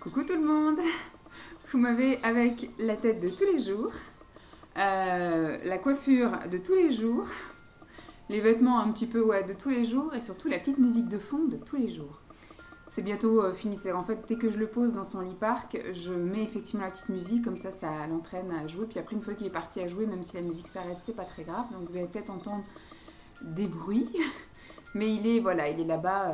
Coucou tout le monde. Vous m'avez avec la tête de tous les jours, la coiffure de tous les jours, les vêtements un petit peu de tous les jours et surtout la petite musique de fond de tous les jours. C'est bientôt fini. En fait, dès que je le pose dans son lit park, je mets effectivement la petite musique, comme ça l'entraîne à jouer. Puis après, une fois qu'il est parti à jouer, même si la musique s'arrête, c'est pas très grave. Donc vous allez peut-être entendre des bruits, mais il est là-bas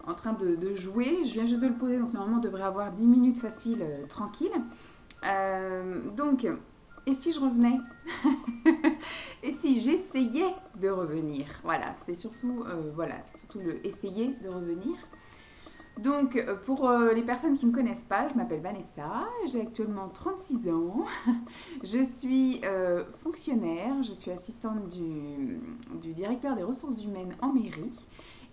en train de jouer. Je viens juste de le poser, donc normalement on devrait avoir 10 minutes faciles, tranquille. Donc, et si je revenais et si j'essayais de revenir? Voilà, c'est surtout le essayer de revenir. Donc, pour les personnes qui ne me connaissent pas, je m'appelle Vanessa, j'ai actuellement 36 ans, je suis fonctionnaire, je suis assistante du directeur des ressources humaines en mairie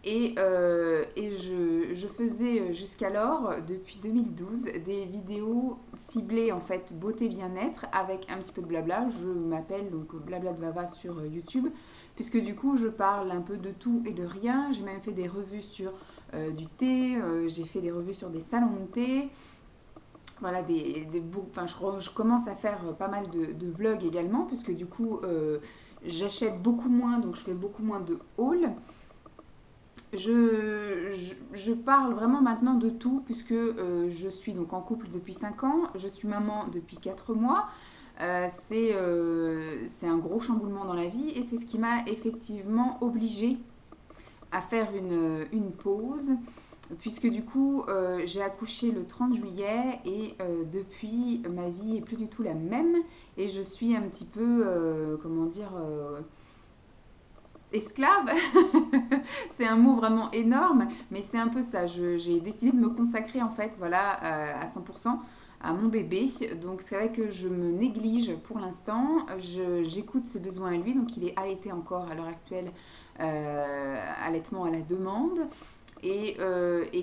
et je faisais jusqu'alors, depuis 2012, des vidéos ciblées en fait beauté bien-être avec un petit peu de blabla. Je m'appelle donc Blabla de Vava sur YouTube, puisque du coup je parle un peu de tout et de rien. J'ai même fait des revues sur du thé, j'ai fait des revues sur des salons de thé. Voilà, je commence à faire pas mal de vlogs également, puisque du coup j'achète beaucoup moins, donc je fais beaucoup moins de hauls. Je parle vraiment maintenant de tout, puisque je suis donc en couple depuis 5 ans, je suis maman depuis 4 mois. C'est un gros chamboulement dans la vie et c'est ce qui m'a effectivement obligée à faire une pause, puisque du coup j'ai accouché le 30 juillet et depuis ma vie est plus du tout la même et je suis un petit peu, esclave. C'est un mot vraiment énorme, mais c'est un peu ça. J'ai décidé de me consacrer en fait, voilà, à 100% à mon bébé. Donc c'est vrai que je me néglige pour l'instant. J'écoute ses besoins à lui, donc il est allaité encore à l'heure actuelle, allaitement à la demande. Et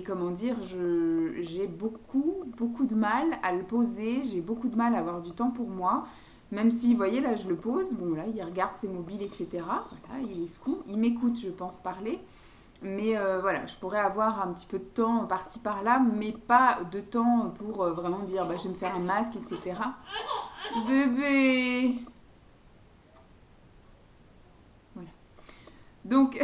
comment dire, j'ai beaucoup de mal à le poser, j'ai beaucoup de mal à avoir du temps pour moi. Même si, vous voyez, là, je le pose, bon, là, il regarde ses mobiles, etc. Voilà, il est scoop, il m'écoute, je pense, parler. Mais voilà, je pourrais avoir un petit peu de temps par-ci, par-là, mais pas de temps pour vraiment dire, bah, je vais me faire un masque, etc. Bébé. Voilà. Donc,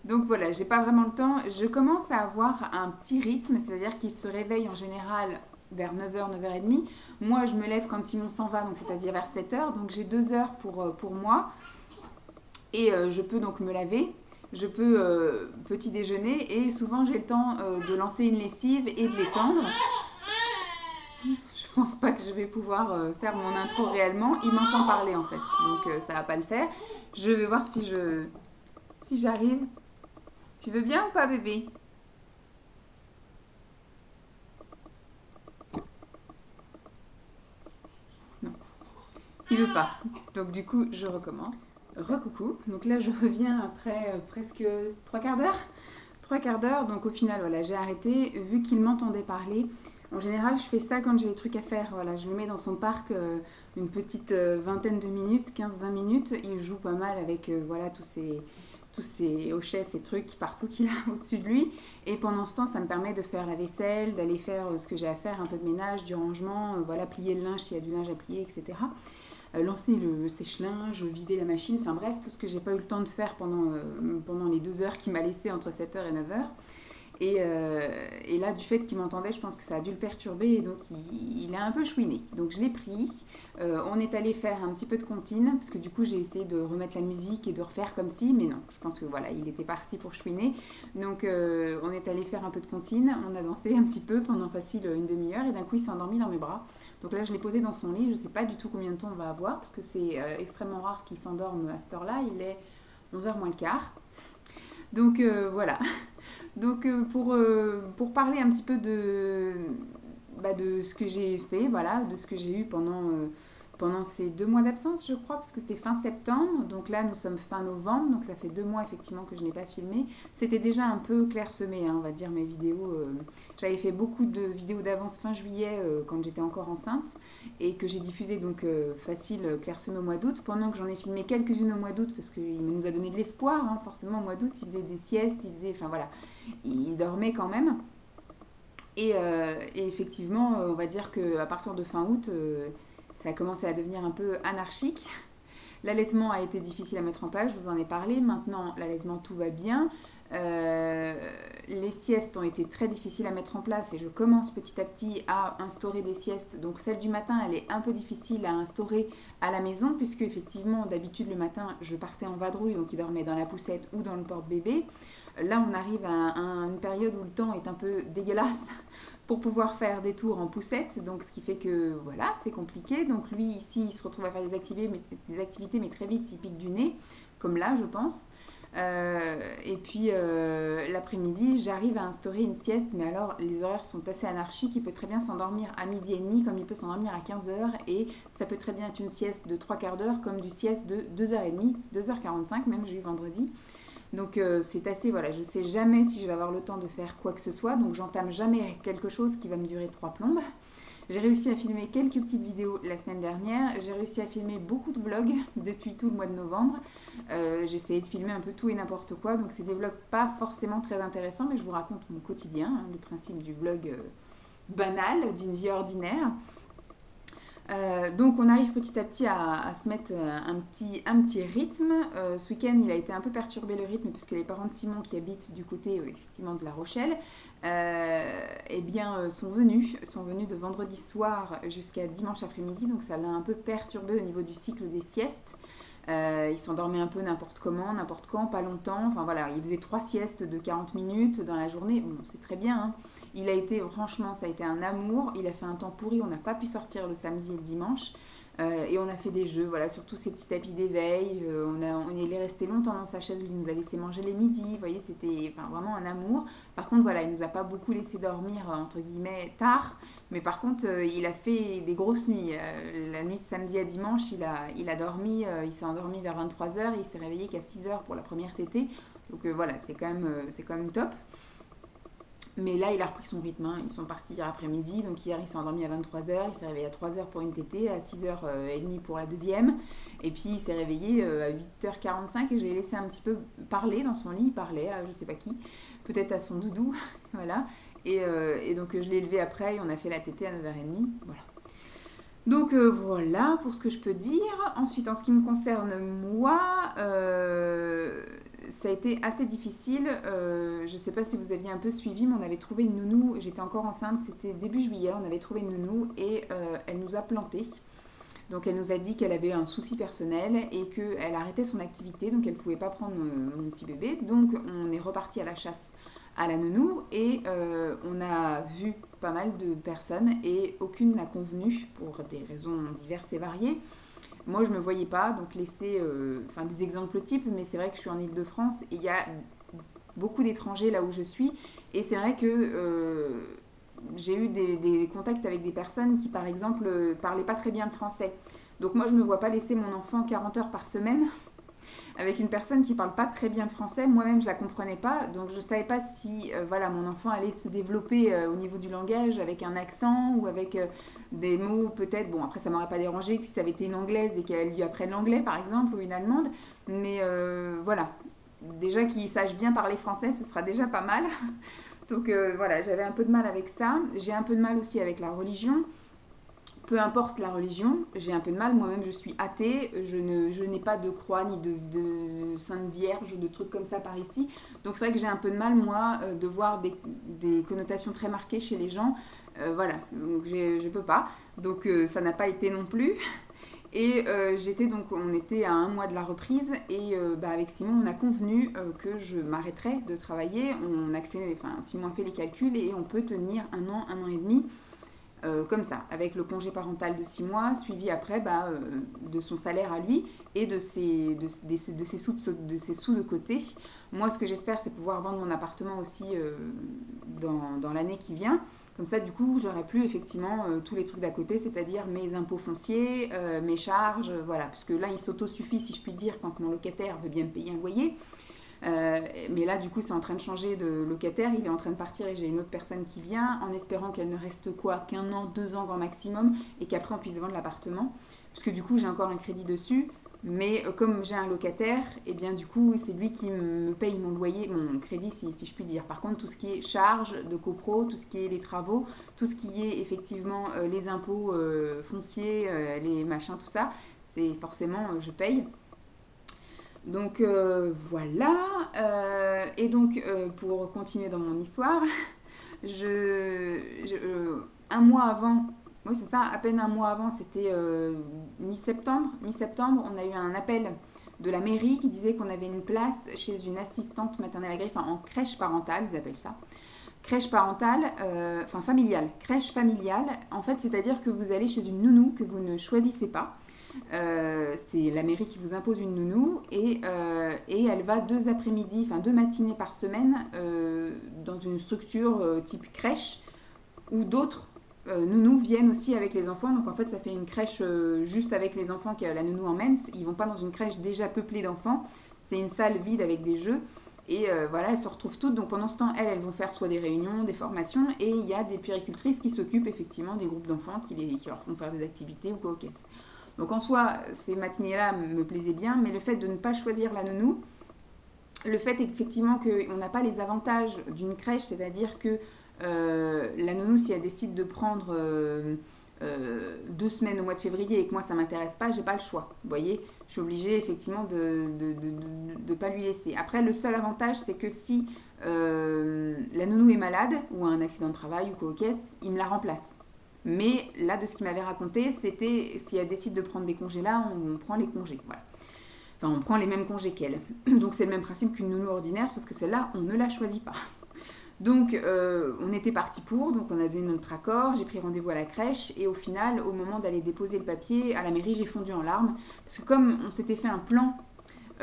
donc voilà, j'ai pas vraiment le temps. Je commence à avoir un petit rythme, c'est-à-dire qu'il se réveille en général vers 9h, 9h30. Moi, je me lève quand Simon s'en va, donc c'est-à-dire vers 7h. Donc j'ai 2 heures pour moi. Et je peux donc me laver. Je peux petit déjeuner. Et souvent, j'ai le temps de lancer une lessive et de l'étendre. Je pense pas que je vais pouvoir faire mon intro réellement. Il m'entend parler en fait, donc ça va pas le faire. Je vais voir si j'arrive. Tu veux bien ou pas, bébé? Non, il veut pas. Donc du coup, je recommence. Recoucou. Donc là, je reviens après presque 3 quarts d'heure. 3 quarts d'heure. Donc au final, voilà, j'ai arrêté. Vu qu'il m'entendait parler, en général, je fais ça quand j'ai des trucs à faire. Voilà, je le mets dans son parc une petite vingtaine de minutes, 15-20 minutes. Il joue pas mal avec voilà, tous ces hochets, ces trucs partout qu'il a au-dessus de lui. Et pendant ce temps, ça me permet de faire la vaisselle, d'aller faire ce que j'ai à faire, un peu de ménage, du rangement, voilà, plier le linge s'il y a du linge à plier, etc. Lancer le sèche-linge, vider la machine, enfin bref, tout ce que j'ai pas eu le temps de faire pendant les 2 heures qu'il m'a laissé entre 7h et 9h. Et là, du fait qu'il m'entendait, je pense que ça a dû le perturber et donc il est un peu chouiné. Donc je l'ai pris, on est allé faire un petit peu de comptine, parce que du coup j'ai essayé de remettre la musique et de refaire comme si, mais non, je pense que voilà, il était parti pour chouiner. Donc on est allé faire un peu de comptine, on a dansé un petit peu pendant facile une demi-heure et d'un coup il s'est endormi dans mes bras. Donc là je l'ai posé dans son lit, je ne sais pas du tout combien de temps on va avoir, parce que c'est extrêmement rare qu'il s'endorme à cette heure-là, il est 11h moins le quart. Donc voilà. Donc pour parler un petit peu de ce que j'ai fait, voilà, de ce que j'ai eu pendant ces 2 mois d'absence, je crois, parce que c'était fin septembre. Donc là, nous sommes fin novembre, donc ça fait 2 mois effectivement que je n'ai pas filmé. C'était déjà un peu clairsemé, hein, on va dire, mes vidéos. J'avais fait beaucoup de vidéos d'avance fin juillet quand j'étais encore enceinte et que j'ai diffusé donc facile clairsemé au mois d'août. Pendant que j'en ai filmé quelques-unes au mois d'août parce qu'il nous a donné de l'espoir, hein, forcément au mois d'août, il faisait des siestes, enfin voilà, il dormait quand même. Et effectivement, on va dire qu'à partir de fin août, ça a commencé à devenir un peu anarchique. L'allaitement a été difficile à mettre en place, je vous en ai parlé. Maintenant, l'allaitement, tout va bien. Euh, les siestes ont été très difficiles à mettre en place et je commence petit à petit à instaurer des siestes. Donc celle du matin, elle est un peu difficile à instaurer à la maison puisque effectivement, d'habitude le matin, je partais en vadrouille, donc il dormait dans la poussette ou dans le porte-bébé. Là, on arrive à une période où le temps est un peu dégueulasse pour pouvoir faire des tours en poussette, donc ce qui fait que voilà, c'est compliqué. Donc lui ici, il se retrouve à faire des activités mais très vite il pique du nez, comme là je pense. Et puis l'après-midi, j'arrive à instaurer une sieste, mais alors les horaires sont assez anarchiques. Il peut très bien s'endormir à midi et demi, comme il peut s'endormir à 15h, et ça peut très bien être une sieste de 3 quarts d'heure, comme du sieste de 2h30, 2h45, même j'ai eu vendredi. Donc c'est assez, voilà, je sais jamais si je vais avoir le temps de faire quoi que ce soit, donc j'entame jamais quelque chose qui va me durer 3 plombes. J'ai réussi à filmer quelques petites vidéos la semaine dernière, j'ai réussi à filmer beaucoup de vlogs depuis tout le mois de novembre. J'ai essayé de filmer un peu tout et n'importe quoi, donc c'est des vlogs pas forcément très intéressants, mais je vous raconte mon quotidien, hein, le principe du vlog banal, d'une vie ordinaire. Donc on arrive petit à petit à se mettre un petit rythme. Ce week-end il a été un peu perturbé le rythme puisque les parents de Simon qui habitent du côté effectivement de La Rochelle eh bien, sont venus de vendredi soir jusqu'à dimanche après-midi, donc ça l'a un peu perturbé au niveau du cycle des siestes. Ils s'endormaient un peu n'importe comment, n'importe quand, pas longtemps. Enfin voilà, il faisait 3 siestes de 40 minutes dans la journée. Bon, c'est très bien, hein. Il a été, franchement, ça a été un amour. Il a fait un temps pourri, on n'a pas pu sortir le samedi et le dimanche. Et on a fait des jeux, voilà, surtout ces petits tapis d'éveil. Il est resté longtemps dans sa chaise, il nous a laissé manger les midis. Vous voyez, c'était vraiment un amour. Par contre, voilà, il nous a pas beaucoup laissé dormir, entre guillemets, tard. Mais par contre, il a fait des grosses nuits. La nuit de samedi à dimanche, il a dormi, il s'est endormi vers 23h et il s'est réveillé qu'à 6h pour la première tétée. Donc voilà, c'est quand même top. Mais là, il a repris son rythme, hein. Ils sont partis hier après-midi. Donc hier, il s'est endormi à 23h. Il s'est réveillé à 3h pour une tétée, à 6h30 pour la deuxième. Et puis, il s'est réveillé à 8h45 et je l'ai laissé un petit peu parler dans son lit. Il parlait à je sais pas qui, peut-être à son doudou. Voilà. Et donc, je l'ai élevé après et on a fait la tétée à 9h30. Voilà. Donc voilà pour ce que je peux dire. Ensuite, en ce qui me concerne moi, ça a été assez difficile. Je ne sais pas si vous aviez un peu suivi, mais on avait trouvé une nounou. J'étais encore enceinte, c'était début juillet. On avait trouvé une nounou et elle nous a planté. Donc elle nous a dit qu'elle avait un souci personnel et qu'elle arrêtait son activité, donc elle ne pouvait pas prendre mon petit bébé. Donc on est reparti à la chasse à la nounou et on a vu pas mal de personnes et aucune n'a convenu pour des raisons diverses et variées. Moi je me voyais pas, donc laisser des exemples types, mais c'est vrai que je suis en Île-de-France et il y a beaucoup d'étrangers là où je suis et c'est vrai que j'ai eu des contacts avec des personnes qui par exemple parlaient pas très bien le français. Donc moi je me vois pas laisser mon enfant 40 heures par semaine avec une personne qui parle pas très bien le français. Moi-même, je la comprenais pas, donc je savais pas si voilà, mon enfant allait se développer au niveau du langage avec un accent ou avec des mots peut-être. Bon, après, ça m'aurait pas dérangé que si ça avait été une anglaise et qu'elle lui apprenne l'anglais, par exemple, ou une allemande. Mais voilà, déjà qu'il sache bien parler français, ce sera déjà pas mal. Donc voilà, j'avais un peu de mal avec ça. J'ai un peu de mal aussi avec la religion. Peu importe la religion, j'ai un peu de mal. Moi-même, je suis athée. Je n'ai pas de croix ni de Sainte Vierge ou de trucs comme ça par ici. Donc c'est vrai que j'ai un peu de mal, moi, de voir des connotations très marquées chez les gens. Voilà, donc je peux pas. Donc ça n'a pas été non plus. Et on était à 1 mois de la reprise et avec Simon, on a convenu que je m'arrêterais de travailler. Simon a fait les calculs et on peut tenir 1 an et demi. Comme ça, avec le congé parental de 6 mois, suivi après de son salaire à lui et de ses sous de côté. Moi, ce que j'espère, c'est pouvoir vendre mon appartement aussi dans l'année qui vient. Comme ça, du coup, j'aurai plus effectivement tous les trucs d'à côté, c'est-à-dire mes impôts fonciers, mes charges, voilà. Parce que là, il s'autosuffit, si je puis dire, quand mon locataire veut bien me payer un loyer. Mais là du coup c'est en train de changer de locataire, il est en train de partir et j'ai une autre personne qui vient en espérant qu'elle ne reste qu'1 an, 2 ans grand maximum et qu'après on puisse vendre l'appartement parce que du coup j'ai encore un crédit dessus. Mais comme j'ai un locataire, et bien du coup, c'est lui qui me paye mon loyer, mon crédit, si je puis dire. Par contre, tout ce qui est charges de copro, tout ce qui est les travaux, tout ce qui est effectivement les impôts fonciers, les machins, tout ça, c'est forcément, je paye. Donc voilà. Et donc, pour continuer dans mon histoire, un mois avant, oui c'est ça, à peine un mois avant, c'était mi-septembre. Mi-septembre, on a eu un appel de la mairie qui disait qu'on avait une place chez une assistante maternelle agréée, enfin en crèche parentale, ils appellent ça. Crèche parentale, enfin familiale. Crèche familiale, en fait, c'est-à-dire que vous allez chez une nounou que vous ne choisissez pas. C'est la mairie qui vous impose une nounou et elle va 2 après-midi, enfin 2 matinées par semaine dans une structure type crèche où d'autres nounous viennent aussi avec les enfants. Donc en fait ça fait une crèche juste avec les enfants que la nounou emmène. Ils vont pas dans une crèche déjà peuplée d'enfants. C'est une salle vide avec des jeux. Et voilà, elles se retrouvent toutes. Donc pendant ce temps, elles vont faire soit des réunions, des formations. Et il y a des puéricultrices qui s'occupent effectivement des groupes d'enfants qui leur font faire des activités ou quoi aux caisses. Donc en soi, ces matinées-là me plaisaient bien, mais le fait de ne pas choisir la nounou, le fait effectivement qu'on n'a pas les avantages d'une crèche, c'est-à-dire que la nounou, si elle décide de prendre 2 semaines au mois de février et que moi ça ne m'intéresse pas, j'ai pas le choix. Vous voyez, je suis obligée effectivement de ne pas lui laisser. Après, le seul avantage, c'est que si la nounou est malade ou a un accident de travail ou quoi aux caisses, il me la remplace. Mais là, de ce qu'il m'avait raconté, c'était si elle décide de prendre des congés là, on prend les congés. Voilà. Enfin, on prend les mêmes congés qu'elle. Donc c'est le même principe qu'une nounou ordinaire, sauf que celle-là, on ne la choisit pas. Donc on était parti pour, donc on a donné notre accord, j'ai pris rendez-vous à la crèche et au final, au moment d'aller déposer le papier à la mairie, j'ai fondu en larmes. Parce que comme on s'était fait un plan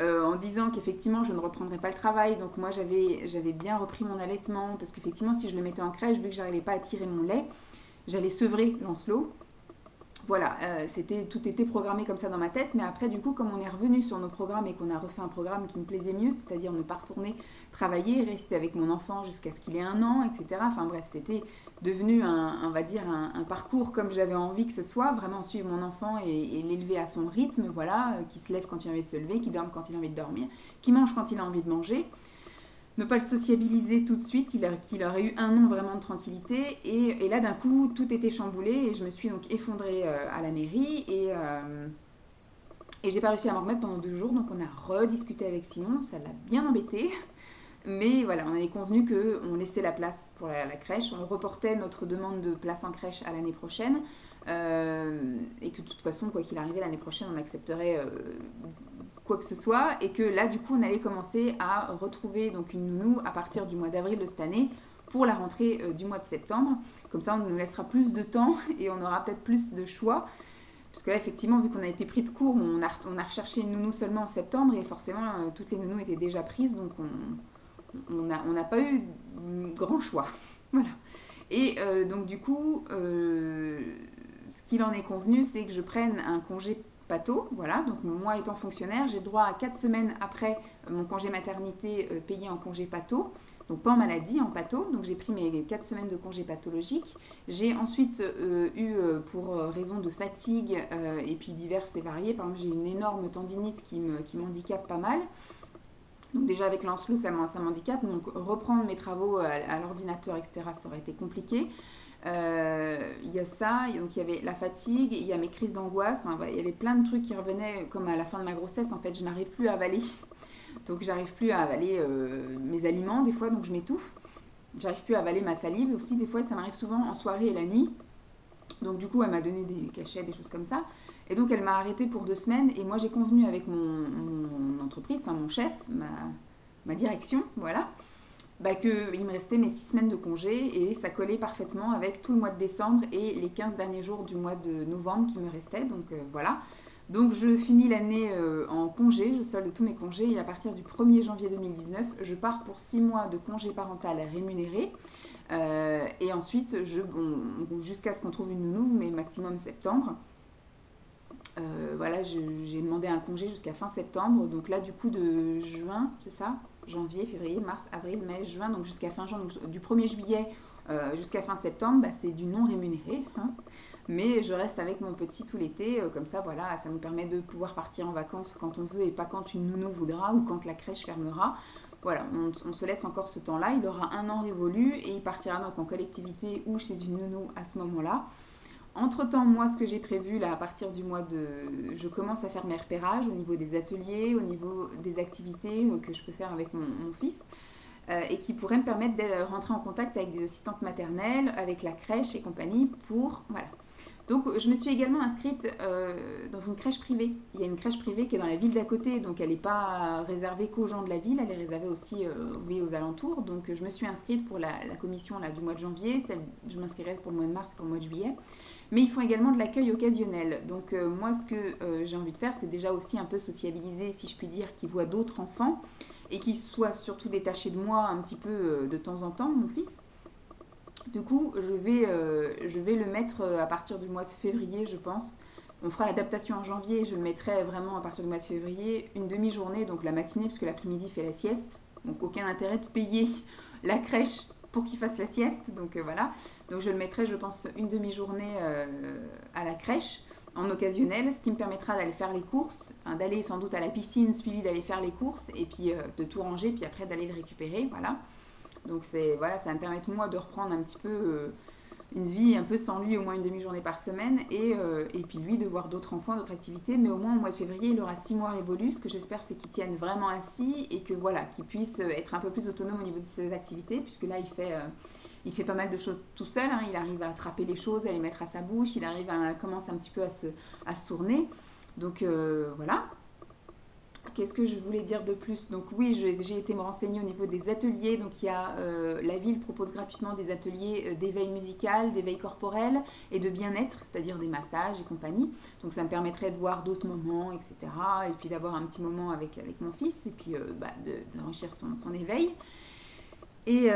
en disant qu'effectivement je ne reprendrais pas le travail, donc moi j'avais bien repris mon allaitement, parce qu'effectivement si je le mettais en crèche, vu que j'arrivais pas à tirer mon lait, j'allais sevrer Lancelot. Voilà, tout était programmé comme ça dans ma tête, mais après du coup comme on est revenu sur nos programmes et qu'on a refait un programme qui me plaisait mieux, c'est-à-dire ne pas retourner travailler, rester avec mon enfant jusqu'à ce qu'il ait 1 an, etc. Enfin bref, c'était devenu on va dire un parcours comme j'avais envie que ce soit, vraiment suivre mon enfant et l'élever à son rythme, voilà, qui se lève quand il a envie de se lever, qui dorme quand il a envie de dormir, qui mange quand il a envie de manger. Ne pas le sociabiliser tout de suite, qu'il aurait eu 1 an vraiment de tranquillité. Et là, d'un coup, tout était chamboulé et je me suis donc effondrée à la mairie et j'ai pas réussi à m'en remettre pendant 2 jours. Donc on a rediscuté avec Simon, ça l'a bien embêté. Mais voilà, on avait convenu qu'on laissait la place pour la crèche, on reportait notre demande de place en crèche à l'année prochaine et que de toute façon, quoi qu'il arrivait, l'année prochaine, on accepterait quoi que ce soit et que là, du coup, on allait commencer à retrouver donc une nounou à partir du mois d'avril de cette année pour la rentrée du mois de septembre. Comme ça, on nous laissera plus de temps et on aura peut-être plus de choix. Parce que là, effectivement, vu qu'on a été pris de court, on a recherché une nounou seulement en septembre et forcément, toutes les nounous étaient déjà prises, donc on n'a pas eu grand choix. Voilà. Et donc du coup, ce qu'il en est convenu, c'est que je prenne un congé pato. Voilà, donc moi étant fonctionnaire, j'ai droit à 4 semaines après mon congé maternité payé en congé pato. Donc pas en maladie, en pato. Donc j'ai pris mes 4 semaines de congé pathologique. J'ai ensuite eu, pour raison de fatigue et puis diverses et variées, par exemple j'ai une énorme tendinite qui m'handicape pas mal. Donc déjà avec Lancelot, ça m'handicape. Donc reprendre mes travaux à l'ordinateur, etc., ça aurait été compliqué. Il y a ça, donc il y avait la fatigue, il y a mes crises d'angoisse. Enfin, voilà, il y avait plein de trucs qui revenaient comme à la fin de ma grossesse. En fait, je n'arrive plus à avaler. Donc j'arrive plus à avaler mes aliments des fois, donc je m'étouffe. J'arrive plus à avaler ma salive aussi, des fois ça m'arrive souvent en soirée et la nuit. Donc du coup elle m'a donné des cachets, des choses comme ça. Et donc elle m'a arrêtée pour 2 semaines et moi j'ai convenu avec mon entreprise, enfin mon chef, ma direction, voilà, bah, qu'il me restait mes 6 semaines de congé et ça collait parfaitement avec tout le mois de décembre et les 15 derniers jours du mois de novembre qui me restaient. Donc voilà. Donc je finis l'année en congé, je solde tous mes congés et à partir du 1er janvier 2019, je pars pour 6 mois de congé parental rémunéré. Et ensuite, jusqu'à ce qu'on trouve une nounou, mais maximum septembre. Voilà, j'ai demandé un congé jusqu'à fin septembre. Donc là, du coup, de juin, c'est ça ? Janvier, février, mars, avril, mai, juin, donc jusqu'à fin juin. Donc du 1er juillet Jusqu'à fin septembre, bah, c'est du non rémunéré, hein. Mais je reste avec mon petit tout l'été, comme ça, voilà, ça nous permet de pouvoir partir en vacances quand on veut et pas quand une nounou voudra ou quand la crèche fermera. Voilà, on se laisse encore ce temps-là. Il aura 1 an révolu et il partira donc en collectivité ou chez une nounou à ce moment-là. Entre-temps, moi, ce que j'ai prévu, là, à partir du mois de... Je commence à faire mes repérages au niveau des ateliers, au niveau des activités que je peux faire avec mon fils et qui pourraient me permettre de rentrer en contact avec des assistantes maternelles, avec la crèche et compagnie pour... Voilà. Donc, je me suis également inscrite dans une crèche privée. Il y a une crèche privée qui est dans la ville d'à côté, donc elle n'est pas réservée qu'aux gens de la ville, elle est réservée aussi oui, aux alentours. Donc, je me suis inscrite pour la commission là, du mois de janvier, je m'inscrirai pour le mois de mars et pour le mois de juillet. Mais ils font également de l'accueil occasionnel. Donc, moi, ce que j'ai envie de faire, c'est déjà aussi un peu sociabiliser, si je puis dire, qu'ils voient d'autres enfants et qu'ils soient surtout détachés de moi un petit peu de temps en temps, mon fils. Du coup, je vais le mettre à partir du mois de février, je pense. On fera l'adaptation en janvier, je le mettrai vraiment à partir du mois de février, une demi-journée, donc la matinée, puisque l'après-midi fait la sieste. Donc aucun intérêt de payer la crèche pour qu'il fasse la sieste. Donc voilà. Donc je le mettrai, je pense, une demi-journée à la crèche en occasionnel, ce qui me permettra d'aller faire les courses, hein, d'aller sans doute à la piscine, suivi d'aller faire les courses, et puis de tout ranger, puis après d'aller le récupérer. Voilà. Donc voilà, ça va me permettre moi de reprendre un petit peu une vie un peu sans lui, au moins une demi-journée par semaine, et puis lui de voir d'autres enfants, d'autres activités. Mais au moins au mois de février, il aura 6 mois révolus. Ce que j'espère, c'est qu'il tienne vraiment assis et que voilà, qu'il puisse être un peu plus autonome au niveau de ses activités, puisque là il fait pas mal de choses tout seul, hein. Il arrive à attraper les choses, à les mettre à sa bouche, il arrive à commencer un petit peu à se tourner. Donc voilà. Qu'est-ce que je voulais dire de plus? Donc oui, j'ai été me renseigner au niveau des ateliers. Donc il y a, la ville propose gratuitement des ateliers d'éveil musical, d'éveil corporel et de bien-être, c'est-à-dire des massages et compagnie. Donc ça me permettrait de voir d'autres moments, etc. Et puis d'avoir un petit moment avec mon fils et puis d'enrichir son éveil. Et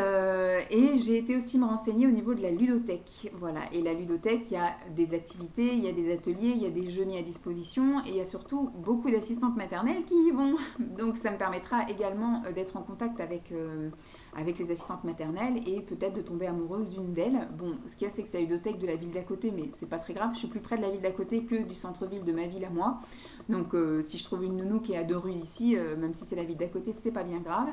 j'ai été aussi me renseigner au niveau de la ludothèque. Voilà. Et la ludothèque, il y a des activités, il y a des ateliers, il y a des jeux mis à disposition et il y a surtout beaucoup d'assistantes maternelles qui y vont. Donc ça me permettra également d'être en contact avec les assistantes maternelles et peut-être de tomber amoureuse d'une d'elles. Bon, ce qu'il y a, c'est que c'est la ludothèque de la ville d'à côté, mais c'est pas très grave. Je suis plus près de la ville d'à côté que du centre-ville de ma ville à moi. Donc si je trouve une nounou qui est à 2 rues d'ici, même si c'est la ville d'à côté, c'est pas bien grave.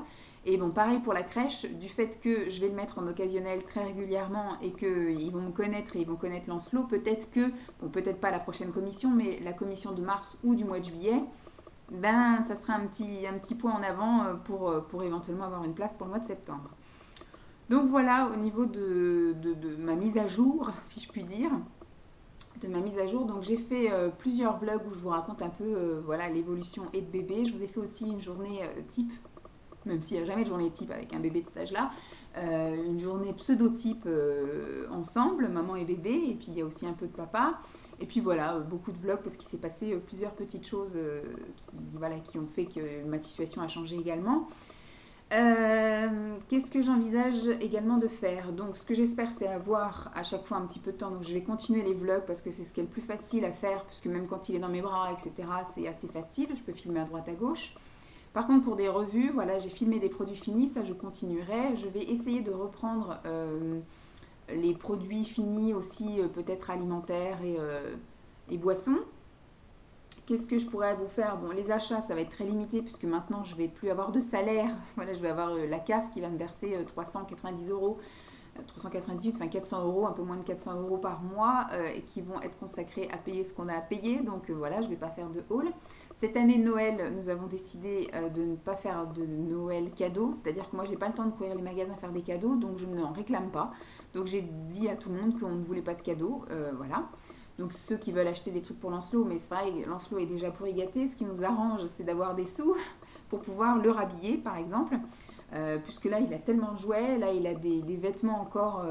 Et bon, pareil pour la crèche, du fait que je vais le mettre en occasionnel très régulièrement et qu'ils vont me connaître et ils vont connaître Lancelot, peut-être que, bon, peut-être pas la prochaine commission, mais la commission de mars ou du mois de juillet, ben, ça sera un petit point en avant pour éventuellement avoir une place pour le mois de septembre. Donc voilà, au niveau de ma mise à jour, si je puis dire, de ma mise à jour. Donc j'ai fait plusieurs vlogs où je vous raconte un peu voilà, l'évolution et de bébé. Je vous ai fait aussi une journée type, même s'il n'y a jamais de journée type avec un bébé de cet âge-là, une journée pseudo-type ensemble, maman et bébé, et puis il y a aussi un peu de papa. Et puis voilà, beaucoup de vlogs parce qu'il s'est passé plusieurs petites choses qui ont fait que ma situation a changé également. Qu'est-ce que j'envisage également de faire? Donc ce que j'espère, c'est avoir à chaque fois un petit peu de temps. Donc je vais continuer les vlogs parce que c'est ce qui est le plus facile à faire, puisque même quand il est dans mes bras, etc., c'est assez facile. Je peux filmer à droite à gauche. Par contre, pour des revues, voilà, j'ai filmé des produits finis, ça je continuerai. Je vais essayer de reprendre les produits finis aussi, peut-être alimentaires et boissons. Qu'est-ce que je pourrais vous faire? Bon, les achats, ça va être très limité puisque maintenant, je ne vais plus avoir de salaire. Voilà, je vais avoir la CAF qui va me verser 390 euros, 398, enfin 400 euros, un peu moins de 400 euros par mois et qui vont être consacrés à payer ce qu'on a à payer. Donc voilà, je ne vais pas faire de haul. Cette année Noël, nous avons décidé de ne pas faire de Noël cadeau, c'est-à-dire que moi j'ai pas le temps de courir les magasins faire des cadeaux, donc je n'en réclame pas. Donc j'ai dit à tout le monde qu'on ne voulait pas de cadeaux, voilà. Donc ceux qui veulent acheter des trucs pour Lancelot, mais c'est vrai, Lancelot est déjà pourri gâté, ce qui nous arrange c'est d'avoir des sous pour pouvoir le rhabiller par exemple. Puisque là il a tellement de jouets, là il a des vêtements encore,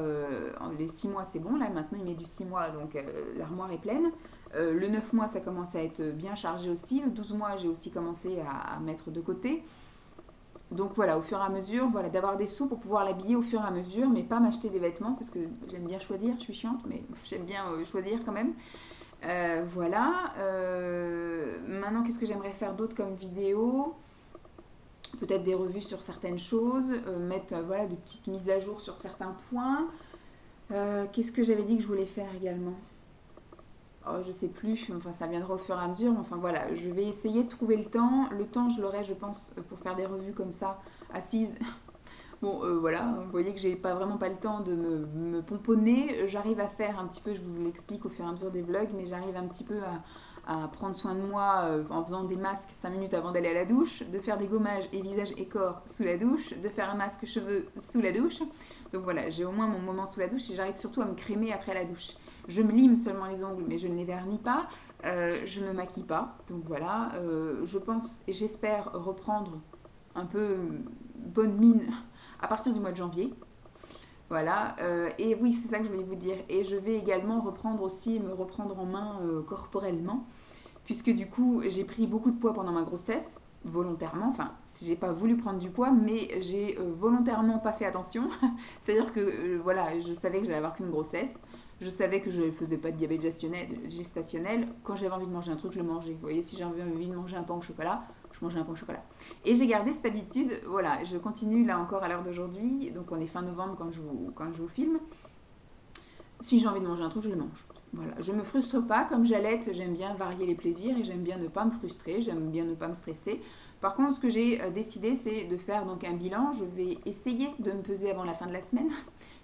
les 6 mois c'est bon, là maintenant il met du 6 mois donc l'armoire est pleine. Le 9 mois ça commence à être bien chargé aussi, le 12 mois j'ai aussi commencé à mettre de côté. Donc voilà, au fur et à mesure, voilà, d'avoir des sous pour pouvoir l'habiller au fur et à mesure, mais pas m'acheter des vêtements parce que j'aime bien choisir, je suis chiante mais j'aime bien choisir quand même. Voilà, maintenant qu'est-ce que j'aimerais faire d'autre comme vidéo? Peut-être des revues sur certaines choses, mettre voilà, de petites mises à jour sur certains points. Qu'est-ce que j'avais dit que je voulais faire également? Oh, je sais plus, enfin ça viendra au fur et à mesure, enfin voilà, je vais essayer de trouver le temps. Le temps, je l'aurai, je pense, pour faire des revues comme ça, assises. Bon, voilà, vous voyez que j'ai pas vraiment pas le temps de me pomponner. J'arrive à faire un petit peu, je vous l'explique au fur et à mesure des vlogs, mais j'arrive un petit peu à prendre soin de moi en faisant des masques 5 minutes avant d'aller à la douche, de faire des gommages et visage et corps sous la douche, de faire un masque cheveux sous la douche. Donc voilà, j'ai au moins mon moment sous la douche et j'arrive surtout à me crémer après la douche. Je me lime seulement les ongles, mais je ne les vernis pas. Je ne me maquille pas. Donc voilà, je pense et j'espère reprendre un peu bonne mine à partir du mois de janvier. Voilà, et oui, c'est ça que je voulais vous dire. Et je vais également reprendre aussi, me reprendre en main corporellement, puisque du coup, j'ai pris beaucoup de poids pendant ma grossesse, volontairement. Enfin, j'ai pas voulu prendre du poids, mais j'ai volontairement pas fait attention. C'est-à-dire que, voilà, je savais que j'allais avoir qu'une grossesse. Je savais que je ne faisais pas de diabète gestationnel. Quand j'avais envie de manger un truc, je le mangeais. Vous voyez, si j'avais envie de manger un pain au chocolat, je mangeais un pain au chocolat. Et j'ai gardé cette habitude, voilà, je continue là encore à l'heure d'aujourd'hui. Donc on est fin novembre quand je vous filme. Si j'ai envie de manger un truc, je le mange. Voilà, je me frustre pas, comme j'allaite, j'aime bien varier les plaisirs et j'aime bien ne pas me frustrer, j'aime bien ne pas me stresser. Par contre, ce que j'ai décidé, c'est de faire donc un bilan. Je vais essayer de me peser avant la fin de la semaine,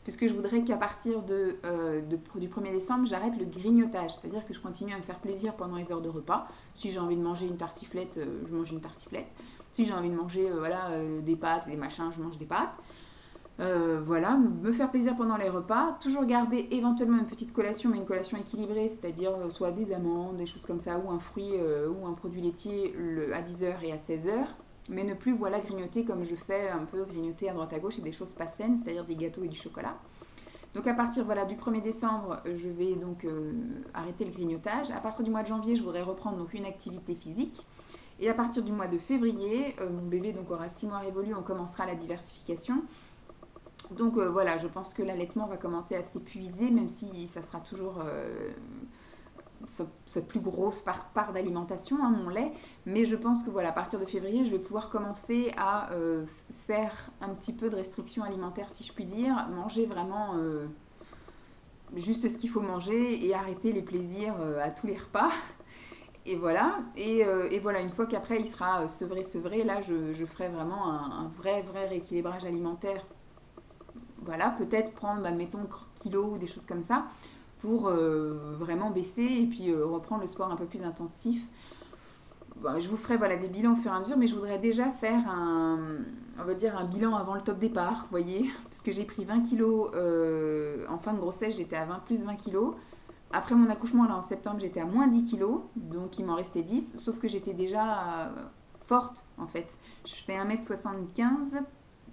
puisque je voudrais qu'à partir du 1er décembre, j'arrête le grignotage, c'est-à-dire que je continue à me faire plaisir pendant les heures de repas. Si j'ai envie de manger une tartiflette, je mange une tartiflette. Si j'ai envie de manger des pâtes, des machins, je mange des pâtes. Voilà, me faire plaisir pendant les repas, toujours garder éventuellement une petite collation, mais une collation équilibrée, c'est-à-dire soit des amandes, des choses comme ça, ou un fruit ou un produit laitier à 10h et à 16h, mais ne plus voilà grignoter comme je fais un peu grignoter à droite à gauche et des choses pas saines, c'est-à-dire des gâteaux et du chocolat. Donc à partir voilà, du 1er décembre, je vais donc arrêter le grignotage. À partir du mois de janvier, je voudrais reprendre donc une activité physique. Et à partir du mois de février, mon bébé donc aura 6 mois révolus, on commencera la diversification. Donc voilà, je pense que l'allaitement va commencer à s'épuiser, même si ça sera toujours sa plus grosse part d'alimentation, hein, mon lait. Mais je pense que voilà, à partir de février, je vais pouvoir commencer à faire un petit peu de restriction alimentaire, si je puis dire. Manger vraiment juste ce qu'il faut manger et arrêter les plaisirs à tous les repas. Et voilà, et voilà, une fois qu'après il sera sevré, là je ferai vraiment un vrai rééquilibrage alimentaire. Voilà, peut-être prendre, mettons, kilos ou des choses comme ça pour vraiment baisser et puis reprendre le sport un peu plus intensif. Bon, je vous ferai voilà, des bilans au fur et à mesure, mais je voudrais déjà faire on va dire un bilan avant le top départ, vous voyez, parce que j'ai pris 20 kilos en fin de grossesse, j'étais à 20 plus 20 kilos. Après mon accouchement, là en septembre, j'étais à moins 10 kilos, donc il m'en restait 10, sauf que j'étais déjà forte en fait. Je fais 1m75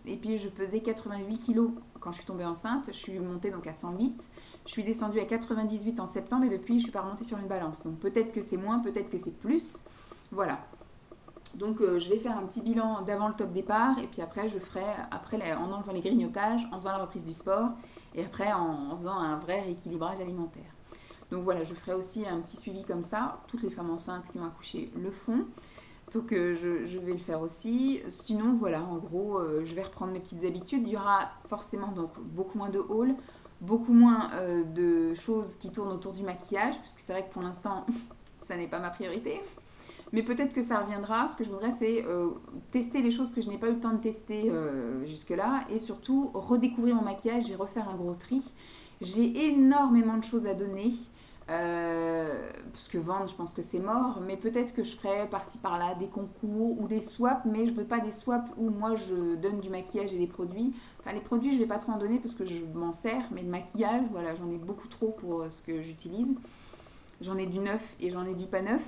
et puis je pesais 88 kilos quand je suis tombée enceinte. Je suis montée donc à 108. Je suis descendue à 98 en septembre et depuis je suis pas remontée sur une balance. Donc peut-être que c'est moins, peut-être que c'est plus. Voilà. Donc je vais faire un petit bilan d'avant le top départ et puis après je ferai en enlevant les grignotages, en faisant la reprise du sport et après en faisant un vrai rééquilibrage alimentaire. Donc voilà, je ferai aussi un petit suivi comme ça. Toutes les femmes enceintes qui ont accouché le font. Donc je vais le faire aussi. Sinon voilà, en gros, je vais reprendre mes petites habitudes. Il y aura forcément donc beaucoup moins de haul, beaucoup moins de choses qui tournent autour du maquillage, puisque c'est vrai que pour l'instant, ça n'est pas ma priorité. Mais peut-être que ça reviendra. Ce que je voudrais, c'est tester les choses que je n'ai pas eu le temps de tester jusque-là. Et surtout, redécouvrir mon maquillage et refaire un gros tri. J'ai énormément de choses à donner. Parce que vendre, je pense que c'est mort, mais peut-être que je ferai par-ci par-là des concours ou des swaps, mais je veux pas des swaps où moi je donne du maquillage et des produits. Enfin, les produits, je vais pas trop en donner parce que je m'en sers, mais le maquillage, voilà, j'en ai beaucoup trop pour ce que j'utilise. J'en ai du neuf et j'en ai du pas neuf.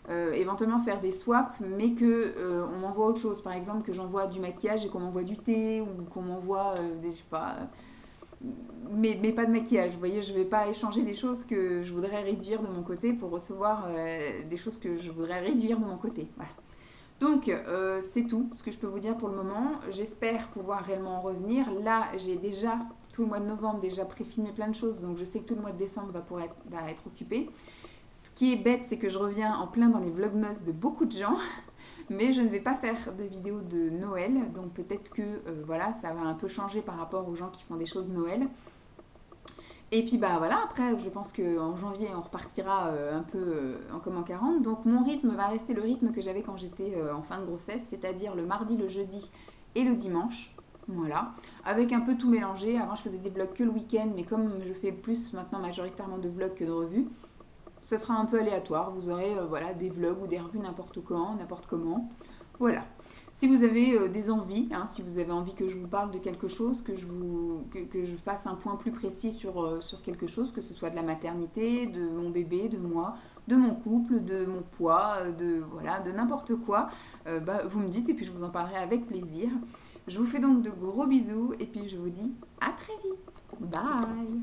Éventuellement faire des swaps, mais que on m'envoie autre chose. Par exemple, que j'envoie du maquillage et qu'on m'envoie du thé ou qu'on m'envoie des, je sais pas. Mais pas de maquillage, vous voyez, je vais pas échanger des choses que je voudrais réduire de mon côté pour recevoir des choses que je voudrais réduire de mon côté. Voilà. Donc, c'est tout ce que je peux vous dire pour le moment. J'espère pouvoir réellement en revenir. Là, j'ai déjà, tout le mois de novembre, déjà préfilmé plein de choses, donc je sais que tout le mois de décembre va être occupé. Ce qui est bête, c'est que je reviens en plein dans les vlogmas de beaucoup de gens. Mais je ne vais pas faire de vidéo de Noël, donc peut-être que voilà, ça va un peu changer par rapport aux gens qui font des choses de Noël. Et puis bah voilà, après je pense qu'en janvier on repartira un peu comme en 40. Donc mon rythme va rester le rythme que j'avais quand j'étais en fin de grossesse, c'est-à-dire le mardi, le jeudi et le dimanche. Voilà, avec un peu tout mélangé. Avant je faisais des vlogs que le week-end, mais comme je fais plus maintenant majoritairement de vlogs que de revues, ça sera un peu aléatoire. Vous aurez voilà, des vlogs ou des revues n'importe quand, n'importe comment. Voilà. Si vous avez des envies, hein, si vous avez envie que je vous parle de quelque chose, que je fasse un point plus précis sur quelque chose, que ce soit de la maternité, de mon bébé, de moi, de mon couple, de mon poids, voilà, de n'importe quoi, bah, vous me dites et puis je vous en parlerai avec plaisir. Je vous fais donc de gros bisous et puis je vous dis à très vite. Bye.